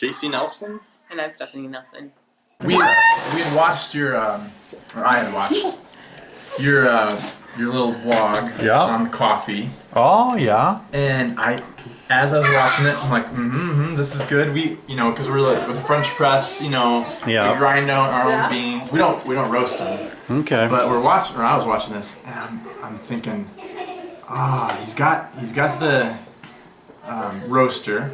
Casey Nelson. And I'm Stephanie Nelson. We had watched your, or I had watched your little vlog on coffee. Oh yeah. And as I was watching it, I'm like, this is good. We, because we're like with the French press, we grind out our own beans. We don't roast them. Okay. But I was watching this, and I'm thinking, he's got the roaster.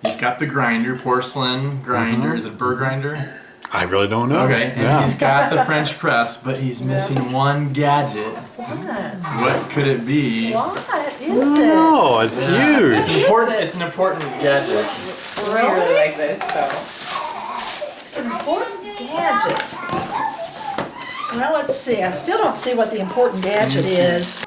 He's got the grinder, porcelain grinder. Is it a burr grinder? I really don't know. Okay, and he's got the French press, but he's missing one gadget. What could it be? What is it? Oh, it's huge. It's important. It's an important gadget. I really like this, so. It's an important gadget. Well, let's see. I still don't see what the important gadget is.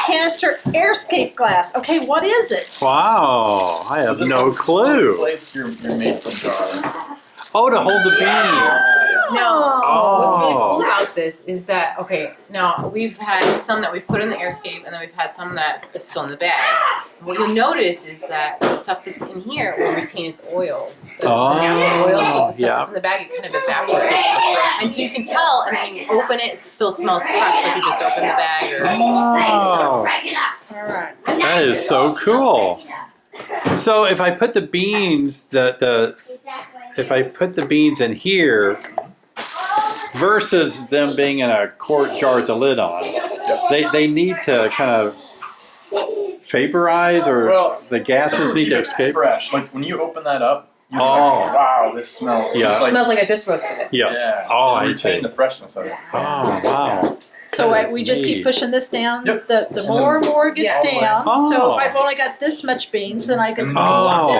Canister airscape glass. Okay, what is it? Wow, I have no clue. Place your mason jar. Oh, to hold the bean. No. What's really Oh. cool about this is that, okay, now we've had some that we've put in the airscape, and then we've had some that is still in the bag. What you'll notice is that the stuff that's in here will retain its oils. The natural oils, but the stuff that's in the bag, it kind of evaporates. And so you can tell, and then you open it, it still smells fresh, like you just opened the bag. Oh, All right. that is so cool. So if I put the beans, if I put the beans in here versus them being in a quart jar with the lid on, they need to kind of vaporize, or the gases need to escape. Fresh. Like when you open that up, you're like, wow, this smells. Yeah. Just It smells like I just roasted it. Yeah. Oh, I see. Retain the freshness of it. So. Oh, wow. So we just keep pushing this down. Yep. The more and more it gets down. Oh. So if I've only got this much beans, then I can Oh.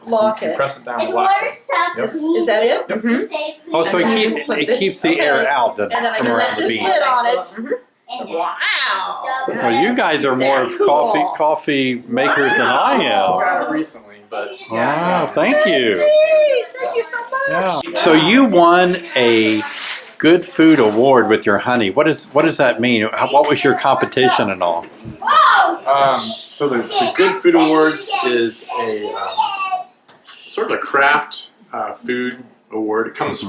lock it. Press it down and lock it. Yep. Is that it? Yep. Mm-hmm. Oh, so And then you just put it this- keeps the air out And then I from can around let the this beans. lid on it. Mm-hmm. Wow. Well, you guys are more of Cool. coffee makers than I am. Got it recently, but Wow, thank you. Thank you so much. Yeah. So you won a Good Food Award with your honey. What does that mean? What was your competition and all? So the Good Food Awards is a sort of a craft food award. It comes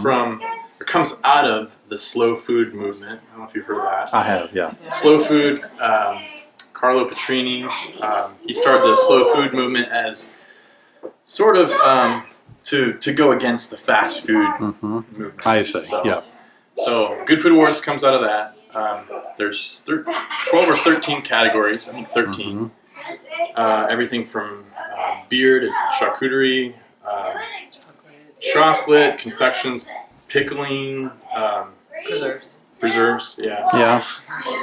comes out of the slow food movement. I don't know if you've heard of that. I have, yeah. Slow food. Carlo Petrini. He started the slow food movement as sort of to go against the fast food movement. I see. So, Yeah. So Good Food Awards comes out of that. There's 12 or 13 categories. I think 13. Everything from beer to charcuterie, chocolate, confections, pickling, preserves. Yeah. Yeah.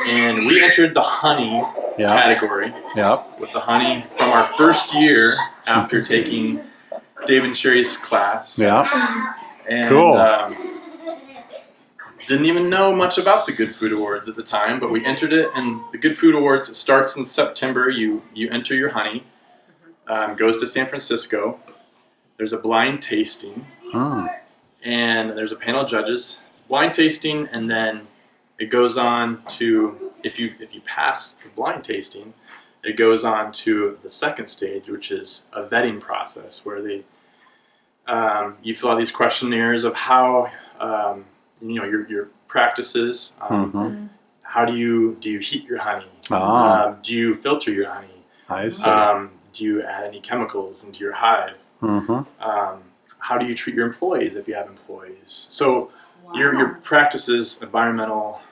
And we entered the honey category Yeah. with the honey from our first year after taking Dave and Sherry's class. Yeah. And, Cool. Didn't even know much about the Good Food Awards at the time, but we entered it. And the Good Food Awards, it starts in September. You enter your honey, goes to San Francisco. There's a blind tasting, and there's a panel of judges. It's blind tasting, and then it goes on to, if you pass the blind tasting, it goes on to the second stage, which is a vetting process where they you fill out these questionnaires of how your practices. How do you heat your honey? Do you filter your honey? I see. Do you add any chemicals into your hive? How do you treat your employees if you have employees? So your practices, environmental,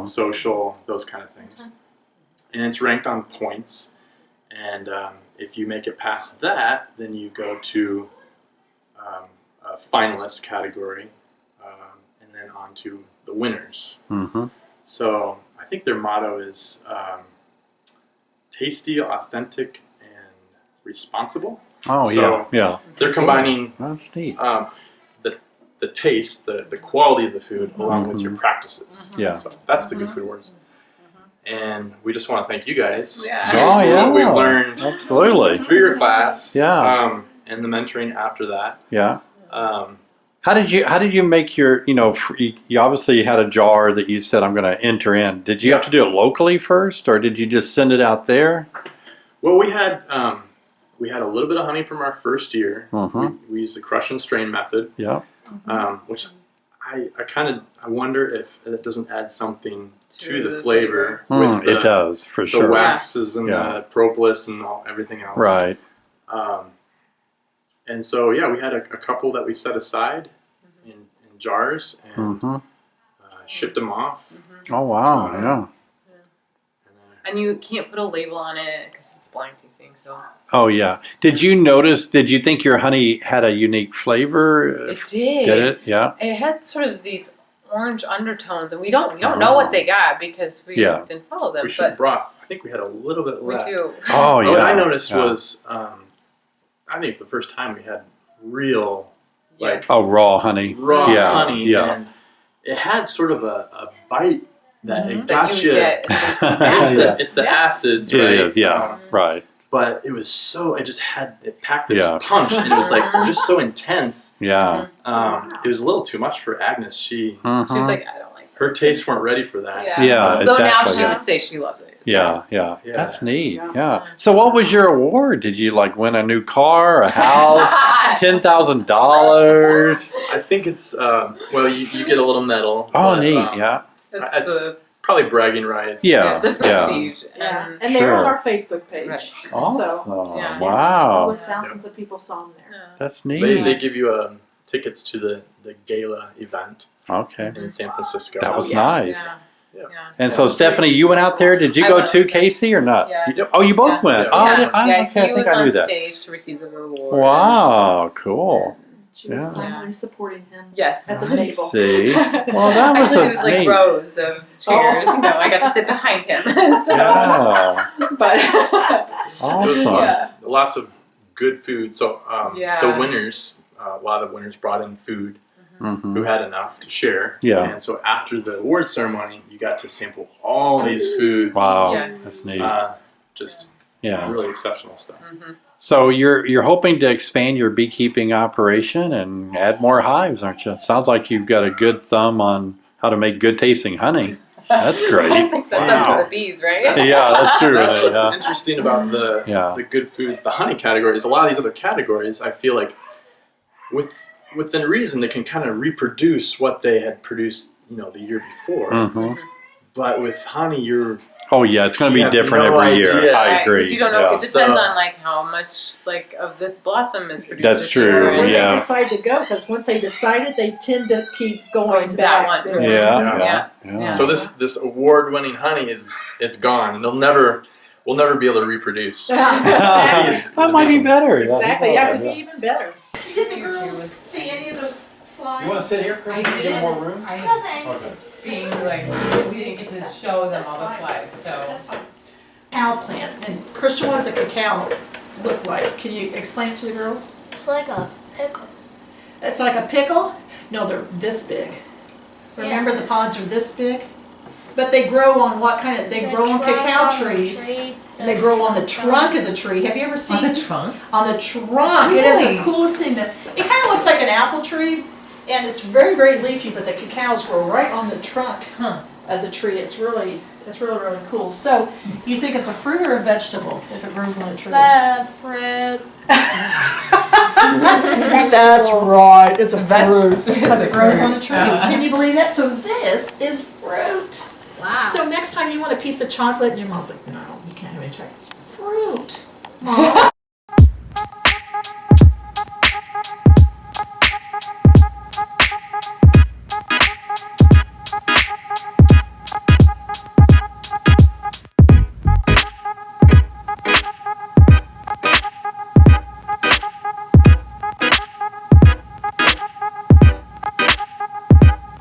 social, those kind of things. And it's ranked on points. And if you make it past that, then you go to a finalist category, and then on to the winners. So I think their motto is tasty, authentic, and responsible. Oh, So yeah. They're combining That's neat. the taste, the quality of the food, along with your practices. Yeah. So that's the Good Food Awards. And we just want to thank you guys Oh, for yeah. what we've learned Absolutely. through your class. Yeah. and the mentoring after that. Yeah. Um, How did you make your, you obviously had a jar that you said I'm going to enter in. Did you have to do it locally first, or did you just send it out there? well, we had a little bit of honey from our first year. Mhm. We used the crush and strain method, Yeah. which I wonder if it doesn't add something to the the flavor with It does, for the sure. waxes and Yeah. the propolis and everything else. Right. And so, we had a couple that we set aside in jars and Hmm. shipped them off. Oh, wow. Yeah. And you can't put a label on it because it's blind tasting. So Oh, yeah. Did you think your honey had a unique flavor? it did. Did it? Yeah. It had sort of these orange undertones, and we don't know what they got because we didn't follow them. We should have brought. I think we had a little bit We left. do. Oh, yeah. What I noticed Yeah. was, I think it's the first time we had real, Yes. Oh, raw honey. raw Yeah, honey, yeah. and it had sort of a bite that it that got you you. get. Yeah. It's the acids, It right? is, yeah. Right. But it was it packed this Yeah. punch, and it was like just so intense. Yeah. It was a little too much for Agnes. She Mhm. She was like, I don't like her tastes weren't ready for that. Yeah. Yeah, Though now exactly. she would say she loves it. Yeah. Yeah. That's neat. Yeah. Yeah. So what was your award? Did you win a new car, a house, $10,000? I think it's you get a little medal. Oh, but, neat. Yeah. That's the, probably bragging rights. Yeah. the prestige. Yeah. And, And they're on Sure. our Facebook page. Right. Awesome. yeah. Wow. Almost thousands of people saw them there. That's neat. They give you tickets to the gala event Okay. in San Francisco. That was yeah. nice. yeah. Yeah. Yeah. And so, Stephanie, you went out there. Did you I go went too, with them. Casey, or not? Yeah. You- Oh, you both went. Yeah. Oh, Yeah, okay, I he think was I knew on that. stage to receive the reward. Wow, cool. She was Yeah. silently supporting him Yes. at the I table. see. Well, that was Actually, it was like neat. rows of chairs. I got to sit behind him. So, Yeah. but Awesome. yeah. Lots of good food. So Yeah. the winners, a lot of the winners brought in food Mhm. who had enough to share. Yeah. And so after the award ceremony, you got to sample all these foods. Wow, Yes. that's neat. Just Yeah. really exceptional stuff. So you're hoping to expand your beekeeping operation and add more hives, aren't you? Sounds like you've got a good thumb on how to make good tasting honey. That's great. That's up Wow. to the bees, right? Yeah, that's true. That's what's Yeah. interesting about the good foods, the honey category, is a lot of these other categories, I feel like within reason, they can kind of reproduce what they had produced, the year before. Mhm. But with honey, Oh yeah, it's going to You be have different no every year. idea. I Right, agree. because you don't know. Yeah. It depends So- on how much of this blossom is produced. That's this true, year. Where yeah. they decide to go, because once they decided, they tend to keep going Going to back that one. there. Yeah, Yeah. yeah, Yeah. so this award-winning honey it's gone, and we'll never be able to reproduce. that might be better. Yeah, Exactly. Yeah, it could yeah. be even better. Did the Your chair girls was- see any of those slides? You want to sit here, Chris? I Give did. them more room. I Okay. being we didn't get to show them all the slides, so. That's fine. Cacao plant. And Krista, what does a cacao look like? Can you explain it to the girls? It's like a pickle. It's like a pickle? No, they're this big. Remember the pods are this big? But they grow on what kind of, they grow on cacao trees. And they grow on the trunk of the tree. Have you ever seen? On the trunk? On the trunk. It is Really? the coolest thing. It kind of looks like an apple tree, and it's very, very leafy, but the cacaos grow right on the trunk of the tree. It's really, really cool. So, you think it's a fruit or a vegetable if it grows on a tree? Fruit. That's right. It's a fruit because it grows on a tree. Uh-huh. Can you believe that? So this is fruit. Wow. So next time you want a piece of chocolate, and your mom's like, no, you can't have any chocolate. It's fruit. Mom.